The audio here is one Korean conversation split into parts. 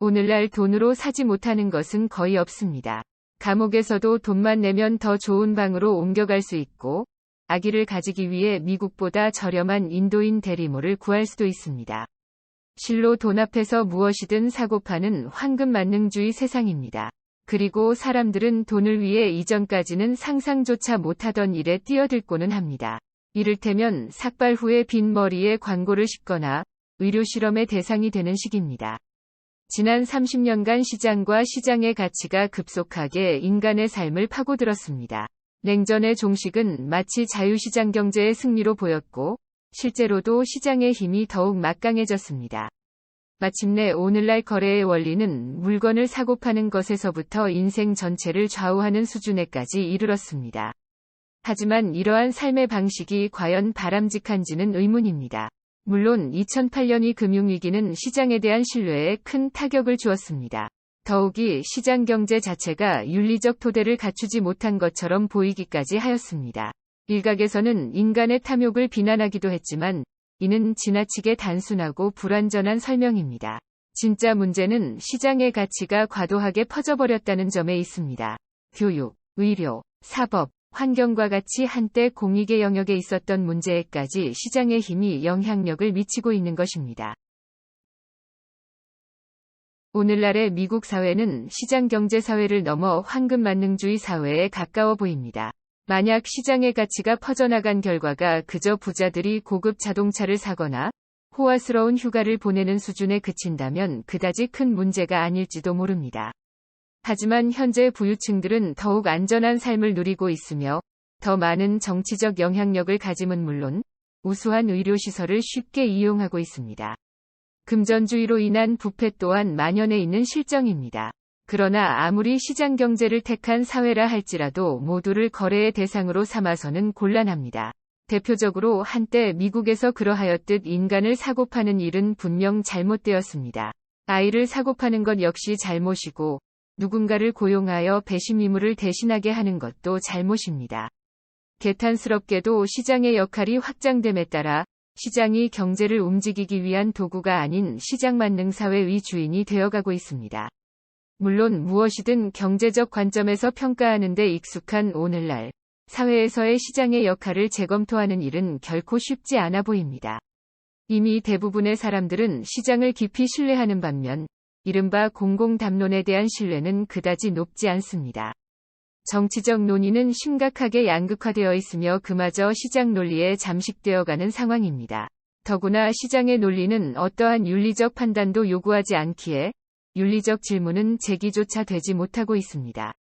오늘날 돈으로 사지 못하는 것은 거의 없습니다. 감옥에서도 돈만 내면 더 좋은 방으로 옮겨갈 수 있고, 아기를 가지기 위해 미국보다 저렴한 인도인 대리모를 구할 수도 있습니다. 실로 돈 앞에서 무엇이든 사고 파는 황금만능주의 세상입니다. 그리고 사람들은 돈을 위해 이전까지는 상상조차 못하던 일에 뛰어들고는 합니다. 이를테면 삭발 후에 빈 머리에 광고를 씹거나 의료 실험의 대상이 되는 시기입니다. 지난 30년간 시장과 시장의 가치가 급속하게 인간의 삶을 파고들었습니다. 냉전의 종식은 마치 자유시장 경제의 승리로 보였고, 실제로도 시장의 힘이 더욱 막강해졌습니다. 마침내 오늘날 거래의 원리는 물건을 사고 파는 것에서부터 인생 전체를 좌우하는 수준에까지 이르렀습니다. 하지만 이러한 삶의 방식이 과연 바람직한지는 의문입니다. 물론 2008년이 금융위기는 시장에 대한 신뢰에 큰 타격을 주었습니다. 더욱이 시장 경제 자체가 윤리적 토대를 갖추지 못한 것처럼 보이기까지 하였습니다. 일각에서는 인간의 탐욕을 비난하기도 했지만, 이는 지나치게 단순하고 불완전한 설명입니다. 진짜 문제는 시장의 가치가 과도하게 퍼져버렸다는 점에 있습니다. 교육, 의료, 사법, 환경과 같이 한때 공익의 영역에 있었던 문제에까지 시장의 힘이 영향력을 미치고 있는 것입니다. 오늘날의 미국 사회는 시장 경제 사회를 넘어 황금만능주의 사회에 가까워 보입니다. 만약 시장의 가치가 퍼져나간 결과가 그저 부자들이 고급 자동차를 사거나 호화스러운 휴가를 보내는 수준에 그친다면 그다지 큰 문제가 아닐지도 모릅니다. 하지만 현재 부유층들은 더욱 안전한 삶을 누리고 있으며 더 많은 정치적 영향력을 가짐은 물론 우수한 의료시설을 쉽게 이용하고 있습니다. 금전주의로 인한 부패 또한 만연해 있는 실정입니다. 그러나 아무리 시장 경제를 택한 사회라 할지라도 모두를 거래의 대상으로 삼아서는 곤란합니다. 대표적으로 한때 미국에서 그러하였듯 인간을 사고 파는 일은 분명 잘못되었습니다. 아이를 사고 파는 것 역시 잘못이고, 누군가를 고용하여 배심 의무를 대신하게 하는 것도 잘못입니다. 개탄스럽게도 시장의 역할이 확장됨에 따라 시장이 경제를 움직이기 위한 도구가 아닌 시장만능사회의 주인이 되어가고 있습니다. 물론 무엇이든 경제적 관점에서 평가하는 데 익숙한 오늘날, 사회에서의 시장의 역할을 재검토하는 일은 결코 쉽지 않아 보입니다. 이미 대부분의 사람들은 시장을 깊이 신뢰하는 반면, 이른바 공공담론에 대한 신뢰는 그다지 높지 않습니다. 정치적 논의는 심각하게 양극화되어 있으며 그마저 시장 논리에 잠식되어가는 상황입니다. 더구나 시장의 논리는 어떠한 윤리적 판단도 요구하지 않기에 윤리적 질문은 제기조차 되지 못하고 있습니다.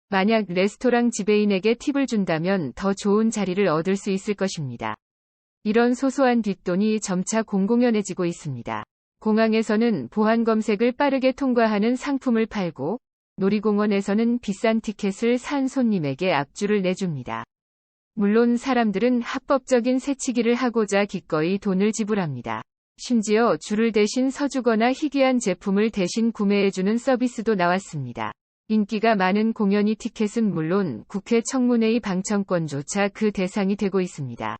만약 레스토랑 지배인에게 팁을 준다면 더 좋은 자리를 얻을 수 있을 것입니다. 이런 소소한 뒷돈이 점차 공공연해지고 있습니다. 공항에서는 보안 검색을 빠르게 통과하는 상품을 팔고, 놀이공원에서는 비싼 티켓을 산 손님에게 압주를 내줍니다. 물론 사람들은 합법적인 새치기를 하고자 기꺼이 돈을 지불합니다. 심지어 줄을 대신 서주거나 희귀한 제품을 대신 구매해주는 서비스도 나왔습니다. 인기가 많은 공연이 티켓은 물론 국회 청문회의 방청권조차 그 대상이 되고 있습니다.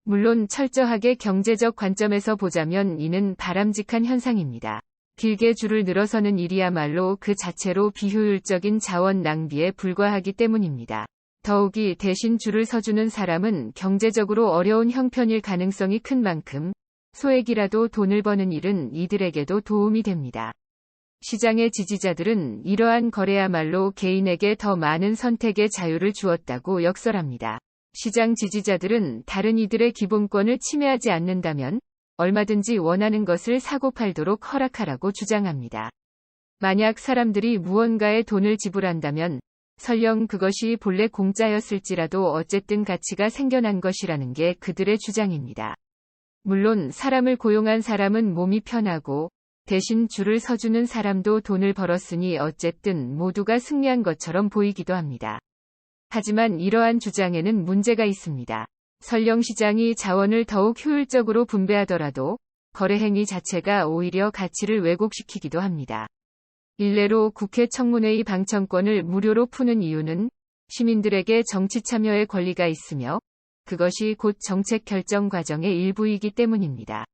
물론 철저하게 경제적 관점에서 보자면 이는 바람직한 현상입니다. 길게 줄을 늘어서는 일이야말로 그 자체로 비효율적인 자원 낭비에 불과하기 때문입니다. 더욱이 대신 줄을 서주는 사람은 경제적으로 어려운 형편일 가능성이 큰 만큼 소액이라도 돈을 버는 일은 이들에게도 도움이 됩니다. 시장의 지지자들은 이러한 거래야말로 개인에게 더 많은 선택의 자유를 주었다고 역설합니다. 시장 지지자들은 다른 이들의 기본권을 침해하지 않는다면 얼마든지 원하는 것을 사고 팔도록 허락하라고 주장합니다. 만약 사람들이 무언가에 돈을 지불한다면 설령 그것이 본래 공짜였을지라도 어쨌든 가치가 생겨난 것이라는 게 그들의 주장입니다. 물론 사람을 고용한 사람은 몸이 편하고 대신 줄을 서주는 사람도 돈을 벌었으니 어쨌든 모두가 승리한 것처럼 보이기도 합니다. 하지만 이러한 주장에는 문제가 있습니다. 설령 시장이 자원을 더욱 효율적으로 분배하더라도 거래 행위 자체가 오히려 가치를 왜곡시키기도 합니다. 일례로 국회 청문회의 방청권을 무료로 푸는 이유는 시민들에게 정치 참여의 권리가 있으며 그것이 곧 정책 결정 과정의 일부이기 때문입니다.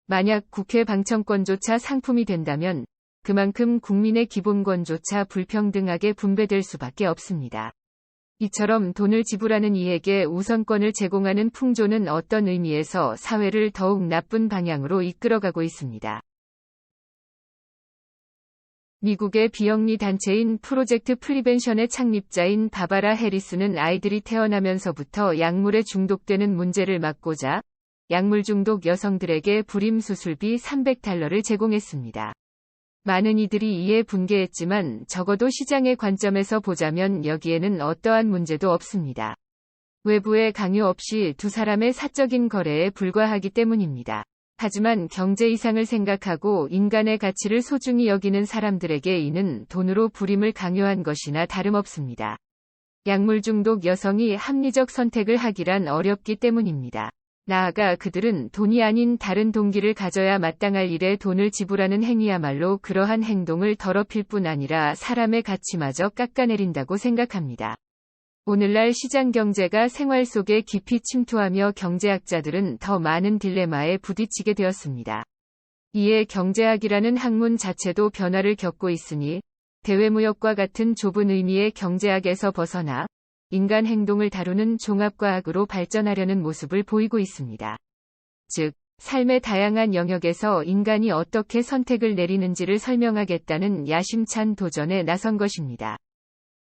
만약 국회 방청권조차 상품이 된다면 그만큼 국민의 기본권조차 불평등하게 분배될 수밖에 없습니다. 이처럼 돈을 지불하는 이에게 우선권을 제공하는 풍조는 어떤 의미에서 사회를 더욱 나쁜 방향으로 이끌어가고 있습니다. 미국의 비영리 단체인 프로젝트 프리벤션의 창립자인 바바라 해리스는 아이들이 태어나면서부터 약물에 중독되는 문제를 막고자 약물 중독 여성들에게 불임 수술비 $300를 제공했습니다. 많은 이들이 이에 분개했지만 적어도 시장의 관점에서 보자면 여기에는 어떠한 문제도 없습니다. 외부의 강요 없이 두 사람의 사적인 거래에 불과하기 때문입니다. 하지만 경제 이상을 생각하고 인간의 가치를 소중히 여기는 사람들에게 이는 돈으로 불임을 강요한 것이나 다름없습니다. 약물 중독 여성이 합리적 선택을 하기란 어렵기 때문입니다. 나아가 그들은 돈이 아닌 다른 동기를 가져야 마땅할 일에 돈을 지불하는 행위야말로 그러한 행동을 더럽힐 뿐 아니라 사람의 가치마저 깎아내린다고 생각합니다. 오늘날 시장 경제가 생활 속에 깊이 침투하며 경제학자들은 더 많은 딜레마에 부딪히게 되었습니다. 이에 경제학이라는 학문 자체도 변화를 겪고 있으니 대외무역과 같은 좁은 의미의 경제학에서 벗어나 인간 행동을 다루는 종합과학으로 발전하려는 모습을 보이고 있습니다. 즉, 삶의 다양한 영역에서 인간이 어떻게 선택을 내리는지를 설명하겠다는 야심찬 도전에 나선 것입니다.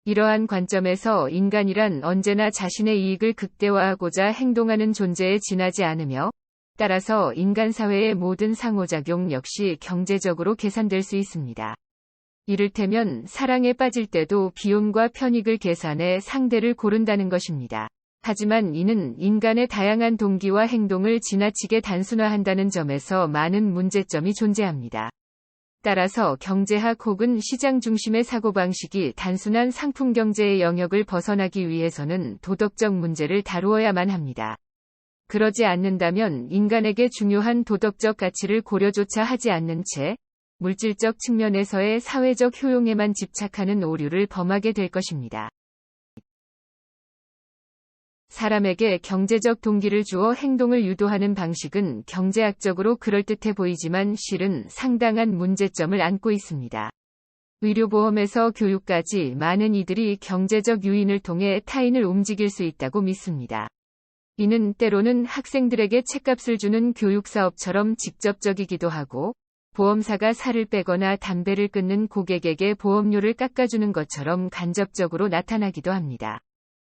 이러한 관점에서 인간이란 언제나 자신의 이익을 극대화하고자 행동하는 존재에 지나지 않으며, 따라서 인간 사회의 모든 상호작용 역시 경제적으로 계산될 수 있습니다. 이를테면 사랑에 빠질 때도 비용과 편익을 계산해 상대를 고른다는 것입니다. 하지만 이는 인간의 다양한 동기와 행동을 지나치게 단순화한다는 점에서 많은 문제점이 존재합니다. 따라서 경제학 혹은 시장 중심의 사고방식이 단순한 상품 경제의 영역을 벗어나기 위해서는 도덕적 문제를 다루어야만 합니다. 그러지 않는다면 인간에게 중요한 도덕적 가치를 고려조차 하지 않는 채 물질적 측면에서의 사회적 효용에만 집착하는 오류를 범하게 될 것입니다. 사람에게 경제적 동기를 주어 행동을 유도하는 방식은 경제학적으로 그럴듯해 보이지만 실은 상당한 문제점을 안고 있습니다. 의료보험에서 교육까지 많은 이들이 경제적 유인을 통해 타인을 움직일 수 있다고 믿습니다. 이는 때로는 학생들에게 책값을 주는 교육사업처럼 직접적이기도 하고, 보험사가 살을 빼거나 담배를 끊는 고객에게 보험료를 깎아주는 것처럼 간접적으로 나타나기도 합니다.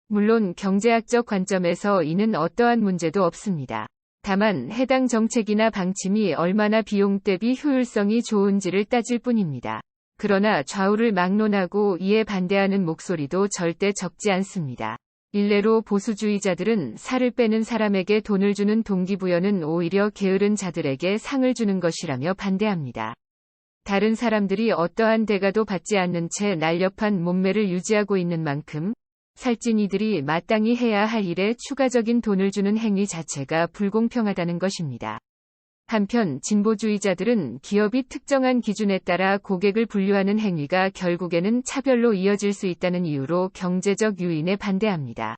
물론 경제학적 관점에서 이는 어떠한 문제도 없습니다. 다만 해당 정책이나 방침이 얼마나 비용 대비 효율성이 좋은지를 따질 뿐입니다. 그러나 좌우를 막론하고 이에 반대하는 목소리도 절대 적지 않습니다. 일례로 보수주의자들은 살을 빼는 사람에게 돈을 주는 동기부여는 오히려 게으른 자들에게 상을 주는 것이라며 반대합니다. 다른 사람들이 어떠한 대가도 받지 않는 채 날렵한 몸매를 유지하고 있는 만큼 살찐 이들이 마땅히 해야 할 일에 추가적인 돈을 주는 행위 자체가 불공평하다는 것입니다. 한편 진보주의자들은 기업이 특정한 기준에 따라 고객을 분류하는 행위가 결국에는 차별로 이어질 수 있다는 이유로 경제적 유인에 반대합니다.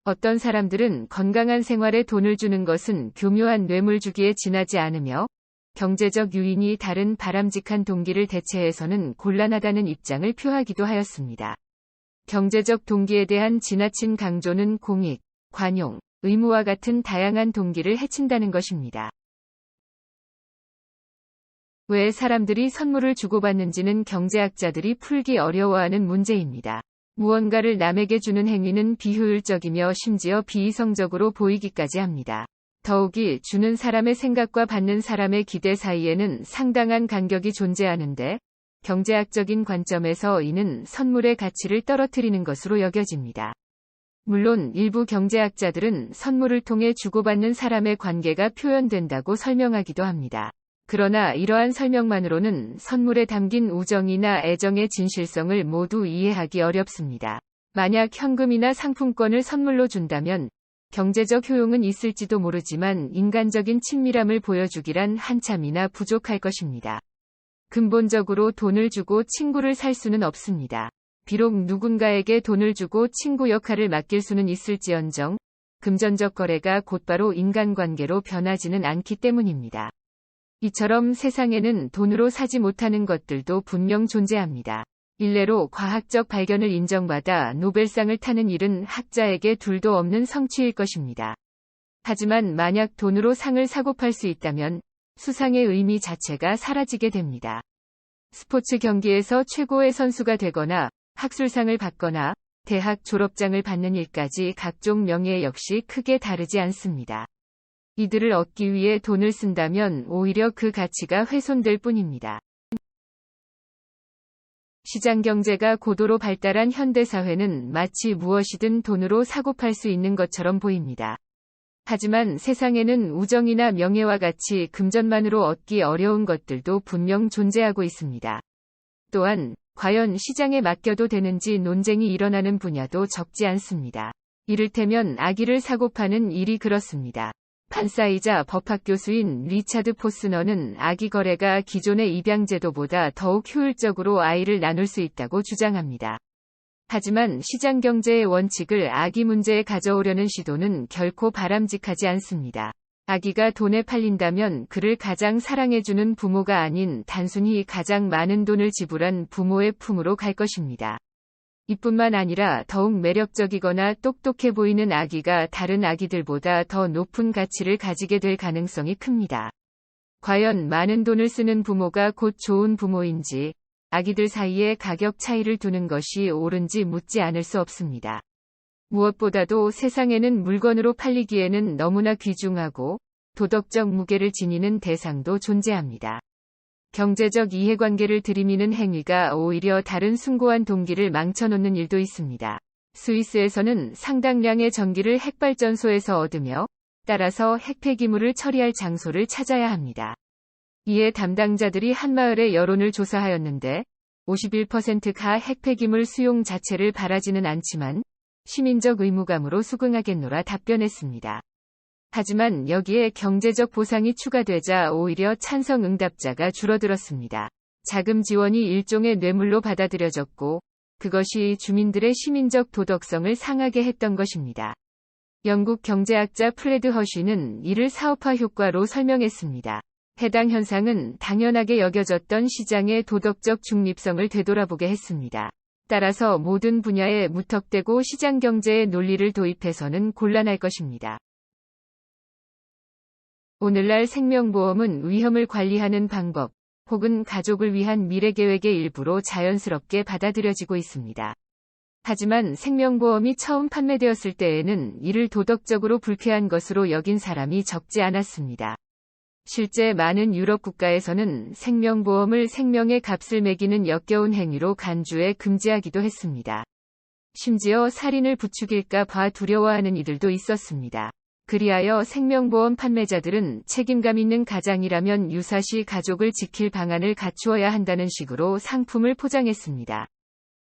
어떤 사람들은 건강한 생활에 돈을 주는 것은 교묘한 뇌물 주기에 지나지 않으며 경제적 유인이 다른 바람직한 동기를 대체해서는 곤란하다는 입장을 표하기도 하였습니다. 경제적 동기에 대한 지나친 강조는 공익, 관용, 의무와 같은 다양한 동기를 해친다는 것입니다. 왜 사람들이 선물을 주고받는지는 경제학자들이 풀기 어려워하는 문제입니다. 무언가를 남에게 주는 행위는 비효율적이며 심지어 비이성적으로 보이기까지 합니다. 더욱이 주는 사람의 생각과 받는 사람의 기대 사이에는 상당한 간격이 존재하는데 경제학적인 관점에서 이는 선물의 가치를 떨어뜨리는 것으로 여겨집니다. 물론 일부 경제학자들은 선물을 통해 주고받는 사람의 관계가 표현된다고 설명하기도 합니다. 그러나 이러한 설명만으로는 선물에 담긴 우정이나 애정의 진실성을 모두 이해하기 어렵습니다. 만약 현금이나 상품권을 선물로 준다면 경제적 효용은 있을지도 모르지만 인간적인 친밀함을 보여주기란 한참이나 부족할 것입니다. 근본적으로 돈을 주고 친구를 살 수는 없습니다. 비록 누군가에게 돈을 주고 친구 역할을 맡길 수는 있을지언정 금전적 거래가 곧바로 인간관계로 변하지는 않기 때문입니다. 이처럼 세상에는 돈으로 사지 못하는 것들도 분명 존재합니다. 일례로 과학적 발견을 인정받아 노벨상을 타는 일은 학자에게 둘도 없는 성취일 것입니다. 하지만 만약 돈으로 상을 사고 팔 수 있다면 수상의 의미 자체가 사라지게 됩니다. 스포츠 경기에서 최고의 선수가 되거나 학술상을 받거나 대학 졸업장을 받는 일까지 각종 명예 역시 크게 다르지 않습니다. 이들을 얻기 위해 돈을 쓴다면 오히려 그 가치가 훼손될 뿐입니다. 시장 경제가 고도로 발달한 현대사회는 마치 무엇이든 돈으로 사고 팔 수 있는 것처럼 보입니다. 하지만 세상에는 우정이나 명예와 같이 금전만으로 얻기 어려운 것들도 분명 존재하고 있습니다. 또한 과연 시장에 맡겨도 되는지 논쟁이 일어나는 분야도 적지 않습니다. 이를테면 아기를 사고 파는 일이 그렇습니다. 판사이자 법학 교수인 리차드 포스너는 아기 거래가 기존의 입양제도보다 더욱 효율적으로 아이를 나눌 수 있다고 주장합니다. 하지만 시장 경제의 원칙을 아기 문제에 가져오려는 시도는 결코 바람직하지 않습니다. 아기가 돈에 팔린다면 그를 가장 사랑해주는 부모가 아닌 단순히 가장 많은 돈을 지불한 부모의 품으로 갈 것입니다. 이뿐만 아니라 더욱 매력적이거나 똑똑해 보이는 아기가 다른 아기들보다 더 높은 가치를 가지게 될 가능성이 큽니다. 과연 많은 돈을 쓰는 부모가 곧 좋은 부모인지, 아기들 사이에 가격 차이를 두는 것이 옳은지 묻지 않을 수 없습니다. 무엇보다도 세상에는 물건으로 팔리기에는 너무나 귀중하고 도덕적 무게를 지니는 대상도 존재합니다. 경제적 이해관계를 들이미는 행위가 오히려 다른 숭고한 동기를 망쳐놓는 일도 있습니다. 스위스에서는 상당량의 전기를 핵발전소에서 얻으며 따라서 핵폐기물을 처리할 장소를 찾아야 합니다. 이에 담당자들이 한마을의 여론을 조사하였는데 51%가 핵폐기물 수용 자체를 바라지는 않지만 시민적 의무감으로 수긍하겠노라 답변했습니다. 하지만 여기에 경제적 보상이 추가되자 오히려 찬성 응답자가 줄어들었습니다. 자금 지원이 일종의 뇌물로 받아들여졌고 그것이 주민들의 시민적 도덕성을 상하게 했던 것입니다. 영국 경제학자 프레드 허쉬는 이를 사업화 효과로 설명했습니다. 해당 현상은 당연하게 여겨졌던 시장의 도덕적 중립성을 되돌아보게 했습니다. 따라서 모든 분야에 무턱대고 시장 경제의 논리를 도입해서는 곤란할 것입니다. 오늘날 생명보험은 위험을 관리하는 방법, 혹은 가족을 위한 미래계획의 일부로 자연스럽게 받아들여지고 있습니다. 하지만 생명보험이 처음 판매되었을 때에는 이를 도덕적으로 불쾌한 것으로 여긴 사람이 적지 않았습니다. 실제 많은 유럽 국가에서는 생명보험을 생명의 값을 매기는 역겨운 행위로 간주해 금지하기도 했습니다. 심지어 살인을 부추길까 봐 두려워하는 이들도 있었습니다. 그리하여 생명보험 판매자들은 책임감 있는 가장이라면 유사시 가족을 지킬 방안을 갖추어야 한다는 식으로 상품을 포장했습니다.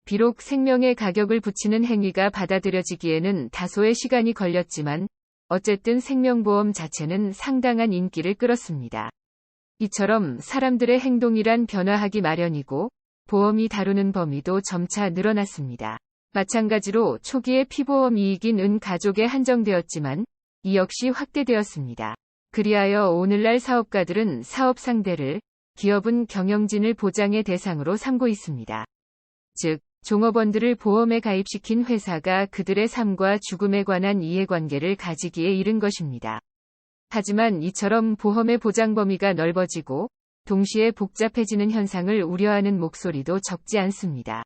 비록 생명의 가격을 붙이는 행위가 받아들여지기에는 다소의 시간이 걸렸지만 어쨌든 생명보험 자체는 상당한 인기를 끌었습니다. 이처럼 사람들의 행동이란 변화하기 마련이고 보험이 다루는 범위도 점차 늘어났습니다. 마찬가지로 초기에 피보험 이익인 은 가족에 한정되었지만 이 역시 확대되었습니다. 그리하여 오늘날 사업가들은 사업 상대를, 기업은 경영진을 보장의 대상으로 삼고 있습니다. 즉, 종업원들을 보험에 가입시킨 회사가 그들의 삶과 죽음에 관한 이해관계를 가지기에 이른 것입니다. 하지만 이처럼 보험의 보장 범위가 넓어지고 동시에 복잡해지는 현상을 우려하는 목소리도 적지 않습니다.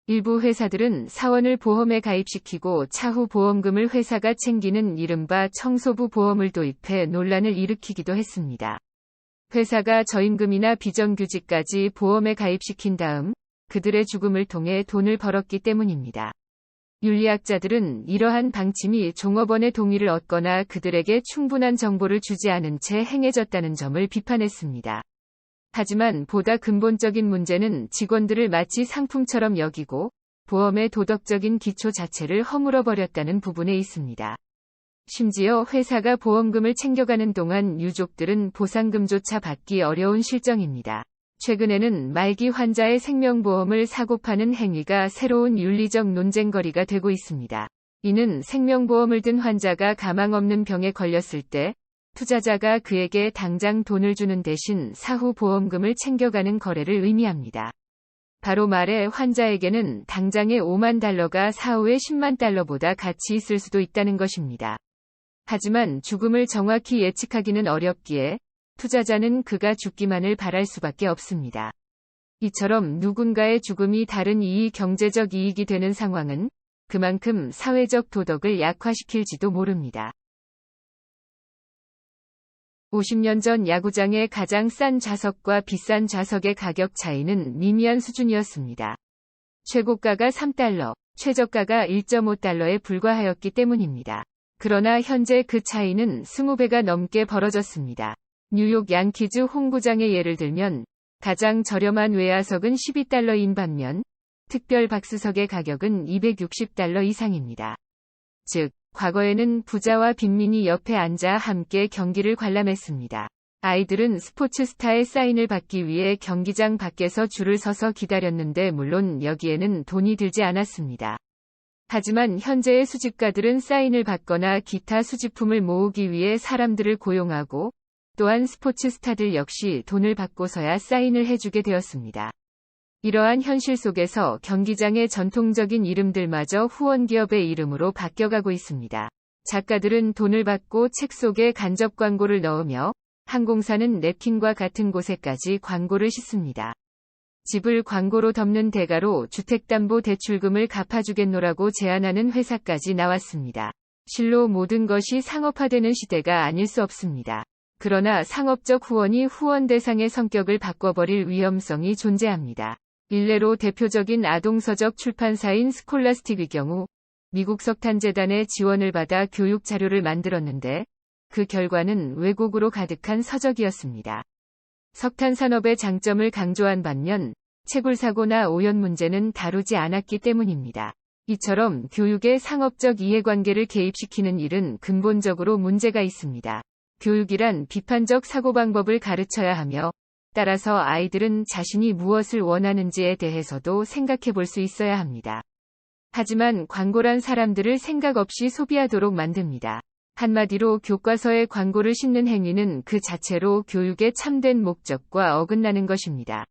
일부 회사들은 사원을 보험에 가입시키고 차후 보험금을 회사가 챙기는 이른바 청소부 보험을 도입해 논란을 일으키기도 했습니다. 회사가 저임금이나 비정규직까지 보험에 가입시킨 다음 그들의 죽음을 통해 돈을 벌었기 때문입니다. 윤리학자들은 이러한 방침이 종업원의 동의를 얻거나 그들에게 충분한 정보를 주지 않은 채 행해졌다는 점을 비판했습니다. 하지만 보다 근본적인 문제는 직원들을 마치 상품처럼 여기고 보험의 도덕적인 기초 자체를 허물어버렸다는 부분에 있습니다. 심지어 회사가 보험금을 챙겨가는 동안 유족들은 보상금조차 받기 어려운 실정입니다. 최근에는 말기 환자의 생명보험을 사고 파는 행위가 새로운 윤리적 논쟁거리가 되고 있습니다. 이는 생명보험을 든 환자가 가망 없는 병에 걸렸을 때 투자자가 그에게 당장 돈을 주는 대신 사후 보험금을 챙겨가는 거래를 의미합니다. 바로 말해 환자에게는 당장의 $50,000가 사후의 $100,000보다 가치 있을 수도 있다는 것입니다. 하지만 죽음을 정확히 예측하기는 어렵기에 투자자는 그가 죽기만을 바랄 수밖에 없습니다. 이처럼 누군가의 죽음이 다른 이의 경제적 이익이 되는 상황은 그만큼 사회적 도덕을 약화시킬지도 모릅니다. 50년 전 야구장의 가장 싼 좌석과 비싼 좌석의 가격 차이는 미미한 수준이었습니다. 최고가가 $3, 최저가가 $1.5에 불과하였기 때문입니다. 그러나 현재 그 차이는 20배가 넘게 벌어졌습니다. 뉴욕 양키즈 홈구장의 예를 들면 가장 저렴한 외야석은 $12인 반면 특별 박스석의 가격은 $260 이상입니다. 즉, 과거에는 부자와 빈민이 옆에 앉아 함께 경기를 관람했습니다. 아이들은 스포츠 스타의 사인을 받기 위해 경기장 밖에서 줄을 서서 기다렸는데 물론 여기에는 돈이 들지 않았습니다. 하지만 현재의 수집가들은 사인을 받거나 기타 수집품을 모으기 위해 사람들을 고용하고 또한 스포츠 스타들 역시 돈을 받고서야 사인을 해주게 되었습니다. 이러한 현실 속에서 경기장의 전통적인 이름들마저 후원기업의 이름으로 바뀌어가고 있습니다. 작가들은 돈을 받고 책 속에 간접 광고를 넣으며 항공사는 냅킨과 같은 곳에까지 광고를 싣습니다. 집을 광고로 덮는 대가로 주택담보대출금을 갚아주겠노라고 제안하는 회사까지 나왔습니다. 실로 모든 것이 상업화되는 시대가 아닐 수 없습니다. 그러나 상업적 후원이 후원 대상의 성격을 바꿔버릴 위험성이 존재합니다. 일례로 대표적인 아동서적 출판사인 스콜라스틱의 경우 미국 석탄재단의 지원을 받아 교육 자료를 만들었는데 그 결과는 왜곡으로 가득한 서적이었습니다. 석탄 산업의 장점을 강조한 반면 채굴사고나 오염 문제는 다루지 않았기 때문입니다. 이처럼 교육에 상업적 이해관계를 개입시키는 일은 근본적으로 문제가 있습니다. 교육이란 비판적 사고방법을 가르쳐야 하며 따라서 아이들은 자신이 무엇을 원하는지에 대해서도 생각해 볼 수 있어야 합니다. 하지만 광고란 사람들을 생각 없이 소비하도록 만듭니다. 한마디로 교과서에 광고를 싣는 행위는 그 자체로 교육의 참된 목적과 어긋나는 것입니다.